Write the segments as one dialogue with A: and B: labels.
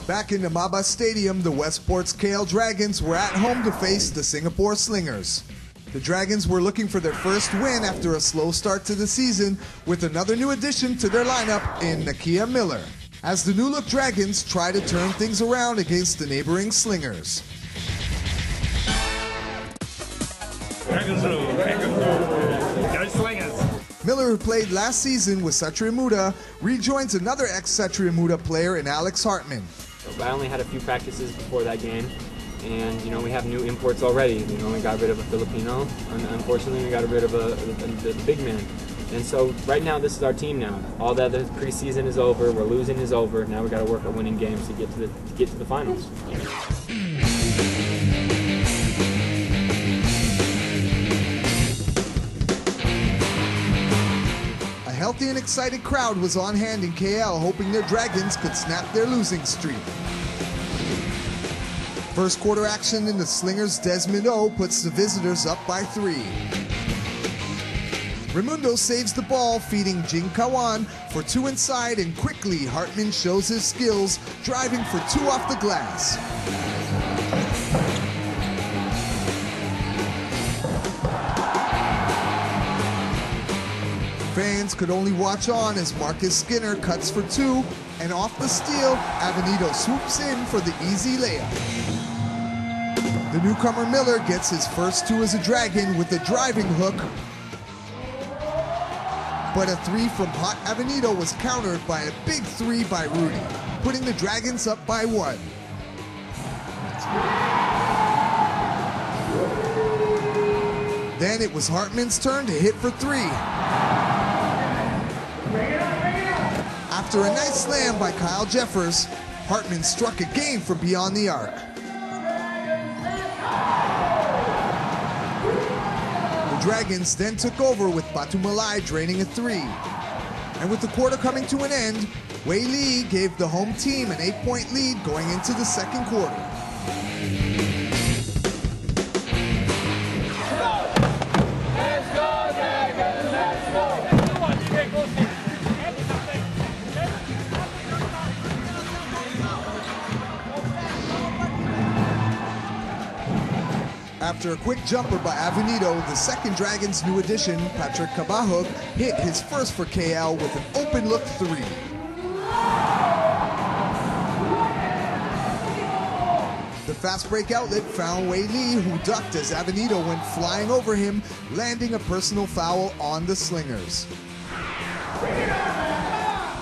A: Back in the Maba Stadium, the Westports KL Dragons were at home to face the Singapore Slingers. The Dragons were looking for their first win after a slow start to the season, with another new addition to their lineup in Nakiea Miller, as the new-look Dragons try to turn things around against the neighboring Slingers.
B: Dragons go Slingers.
A: Miller, who played last season with Satria Muda, rejoins another ex-Satria Muda player in Alex Hartman.
C: I only had a few practices before that game, and we have new imports already. We got rid of a Filipino, and unfortunately we got rid of a big man. And so right now this is our team now. All that the preseason is over, we're losing is over. Now we got to work at winning games to get to the finals.
A: A healthy and excited crowd was on hand in KL, hoping their Dragons could snap their losing streak. First quarter action in the Slingers' Desmond O puts the visitors up by 3. Raimundo saves the ball, feeding Jing Kawan for 2 inside, and quickly Hartman shows his skills, driving for 2 off the glass. Fans could only watch on as Marcus Skinner cuts for 2, and off the steal, Avenito swoops in for the easy layup. The newcomer Miller gets his first 2 as a Dragon with a driving hook, but a 3 from Hot Avenito was countered by a big 3 by Rudy, putting the Dragons up by 1. Then it was Hartman's turn to hit for 3. After a nice slam by Kyle Jeffers, Hartman struck again from beyond the arc. The Dragons then took over with Batu Malai draining a 3. And with the quarter coming to an end, Wei Lee gave the home team an 8-point lead going into the second quarter. After a quick jumper by Avenito, the second Dragons' new addition, Patrick Kabahog, hit his first for KL with an open-look 3. The fast break outlet found Wei Lee, who ducked as Avenito went flying over him, landing a personal foul on the Slingers.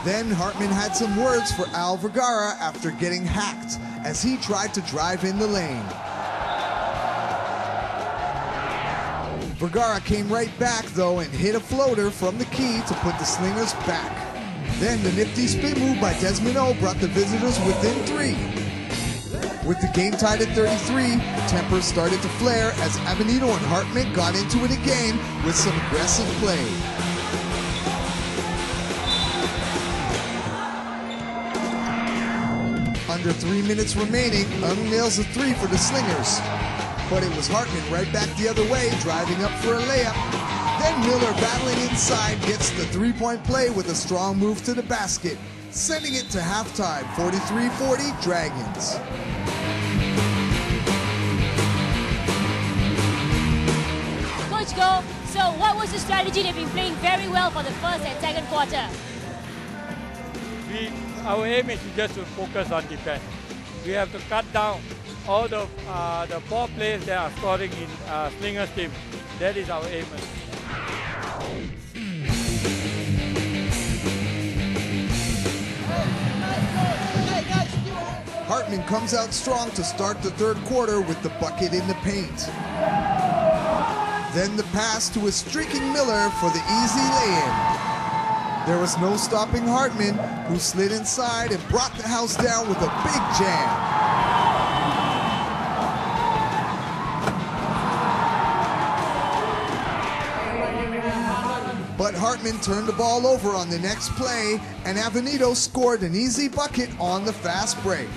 A: Then Hartman had some words for Al Vergara after getting hacked as he tried to drive in the lane. Vergara came right back, though, and hit a floater from the key to put the Slingers back. Then the nifty spin move by Desmond O brought the visitors within 3. With the game tied at 33, tempers started to flare as Avenito and Hartman got into it again with some aggressive play. Under 3 minutes remaining, nails a 3 for the Slingers. But it was Hartman right back the other way, driving up for a layup. Then Miller, battling inside, gets the 3-point play with a strong move to the basket, sending it to halftime, 43-40 Dragons.
D: Coach Go, so what was the strategy? They've been playing very well for the first and second quarter.
E: Our aim is just to focus on defense. We have to cut down all the 4 players that are scoring in Slingers team. That is our aim.
A: Hartman comes out strong to start the third quarter with the bucket in the paint. Then the pass to a streaking Miller for the easy lay-in. There was no stopping Hartman, who slid inside and brought the house down with a big jam. But Hartman turned the ball over on the next play, and Avenito scored an easy bucket on the fast break.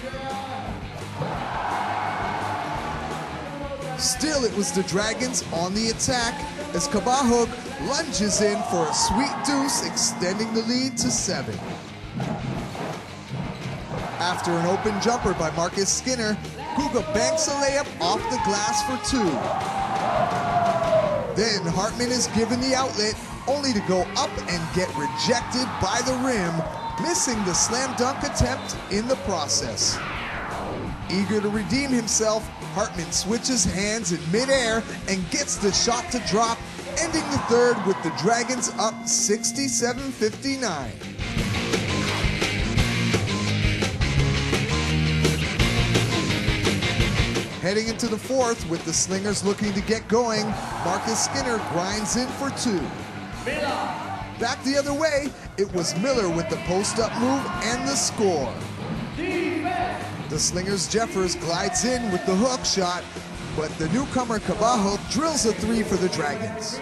A: Still, it was the Dragons on the attack as Kabahog lunges in for a sweet deuce, extending the lead to 7. After an open jumper by Marcus Skinner, Guga banks a layup off the glass for 2. Then Hartman is given the outlet, only to go up and get rejected by the rim, missing the slam dunk attempt in the process. Eager to redeem himself, Hartman switches hands in midair and gets the shot to drop, ending the third with the Dragons up 67-59. Heading into the fourth, with the Slingers looking to get going, Marcus Skinner grinds in for 2. Back the other way, it was Miller with the post-up move and the score. The Slingers' Jeffers glides in with the hook shot, but the newcomer Cabajo drills a 3 for the Dragons.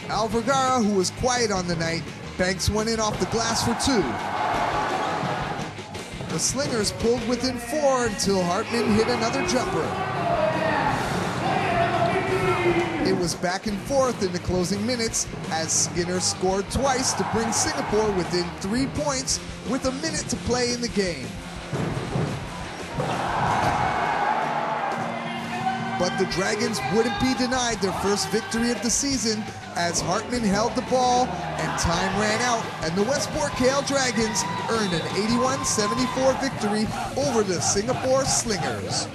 A: Al Vergara, who was quiet on the night, banks one in off the glass for 2. The Slingers pulled within 4 until Hartman hit another jumper. It was back and forth in the closing minutes as Skinner scored twice to bring Singapore within 3 points with a minute to play in the game. But the Dragons wouldn't be denied their first victory of the season as Hartman held the ball and time ran out, and the Westport KL Dragons earned an 81-74 victory over the Singapore Slingers.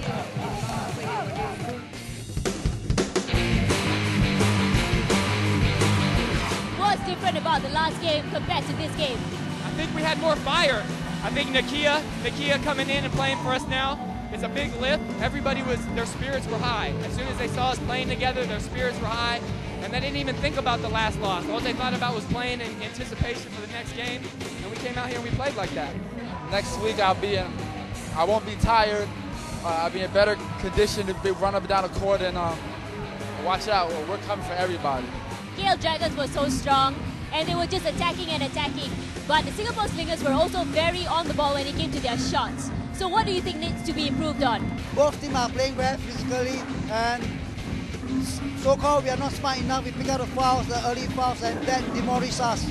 D: What's different about the last game compared to this game?
C: I think we had more fire. I think Nakiea coming in and playing for us now, it's a big lift. Their spirits were high. As soon as they saw us playing together, their spirits were high, and they didn't even think about the last loss. All they thought about was playing in anticipation for the next game, and we came out here and we played like that.
F: Next week I won't be tired. I'll be in better condition to run up and down the court, and watch out. We're coming for everybody.
D: KL Dragons were so strong, and they were just attacking and attacking. But the Singapore Slingers were also very on the ball when it came to their shots. So what do you think needs to be improved on?
G: Both teams are playing very physically, and so-called we are not smart enough. We pick out the fouls, the early fouls, and that demolishes us.